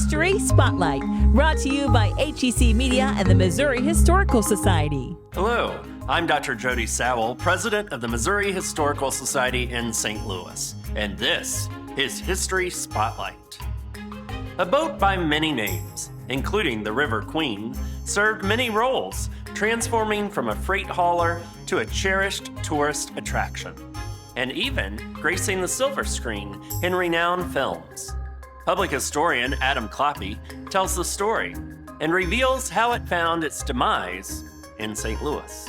History Spotlight, brought to you by HEC Media and the Missouri Historical Society. Hello, I'm Dr. Jody Sowell, president of the Missouri Historical Society in St. Louis, and this is History Spotlight. A boat by many names, including the River Queen, served many roles, transforming from a freight hauler to a cherished tourist attraction, and even gracing the silver screen in renowned films. Public historian Adam Kloppe tells the story and reveals how it found its demise in St. Louis.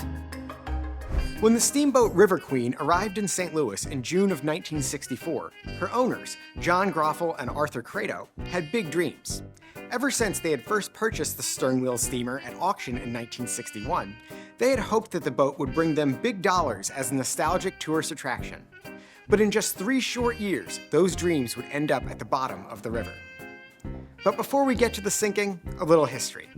When the steamboat River Queen arrived in St. Louis in June of 1964, her owners, John Groffel and Arthur Credo, had big dreams. Ever since they had first purchased the stern-wheel steamer at auction in 1961, they had hoped that the boat would bring them big dollars as a nostalgic tourist attraction. But in just 3 short years, those dreams would end up at the bottom of the river. But before we get to the sinking, a little history.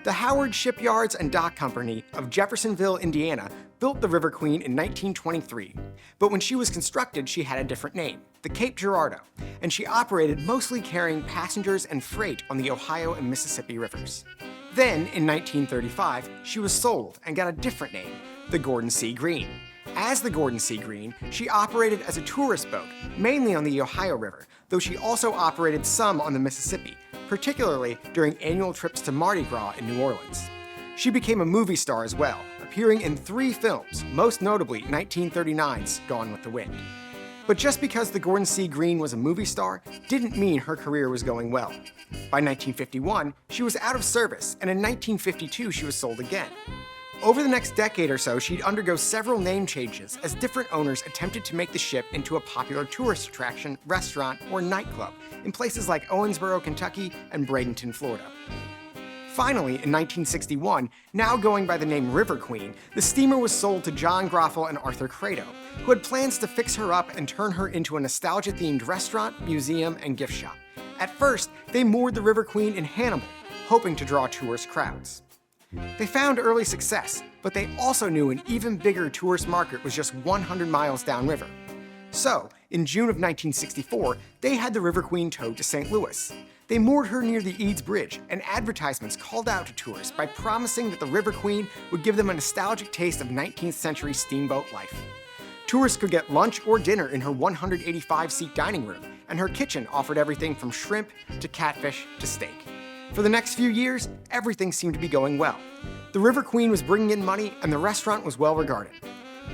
The Howard Shipyards and Dock Company of Jeffersonville, Indiana, built the River Queen in 1923. But when she was constructed, she had a different name, the Cape Girardeau, and she operated mostly carrying passengers and freight on the Ohio and Mississippi rivers. Then, in 1935, she was sold and got a different name, the Gordon C. Green. As the Gordon C. Green, she operated as a tourist boat, mainly on the Ohio River, though she also operated some on the Mississippi, particularly during annual trips to Mardi Gras in New Orleans. She became a movie star as well, appearing in 3 films, most notably 1939's Gone with the Wind. But just because the Gordon C. Green was a movie star didn't mean her career was going well. By 1951, she was out of service, and in 1952 she was sold again. Over the next decade or so, she'd undergo several name changes as different owners attempted to make the ship into a popular tourist attraction, restaurant, or nightclub in places like Owensboro, Kentucky, and Bradenton, Florida. Finally, in 1961, now going by the name River Queen, the steamer was sold to John Groffel and Arthur Credo, who had plans to fix her up and turn her into a nostalgia-themed restaurant, museum, and gift shop. At first, they moored the River Queen in Hannibal, hoping to draw tourist crowds. They found early success, but they also knew an even bigger tourist market was just 100 miles downriver. So, in June of 1964, they had the River Queen towed to St. Louis. They moored her near the Eads Bridge, and advertisements called out to tourists by promising that the River Queen would give them a nostalgic taste of 19th century steamboat life. Tourists could get lunch or dinner in her 185-seat dining room, and her kitchen offered everything from shrimp to catfish to steak. For the next few years, everything seemed to be going well. The River Queen was bringing in money, and the restaurant was well regarded.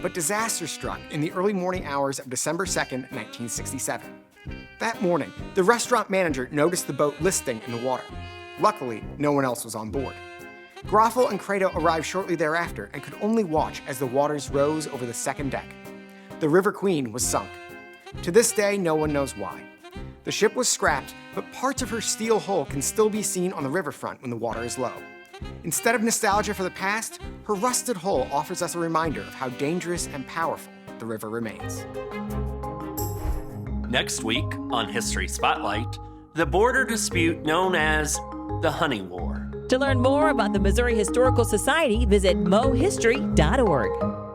But disaster struck in the early morning hours of December 2nd, 1967. That morning, the restaurant manager noticed the boat listing in the water. Luckily, no one else was on board. Groffel and Credo arrived shortly thereafter and could only watch as the waters rose over the second deck. The River Queen was sunk. To this day, no one knows why. The ship was scrapped, but parts of her steel hull can still be seen on the riverfront when the water is low. Instead of nostalgia for the past, her rusted hull offers us a reminder of how dangerous and powerful the river remains. Next week on History Spotlight, the border dispute known as the Honey War. To learn more about the Missouri Historical Society, visit mohistory.org.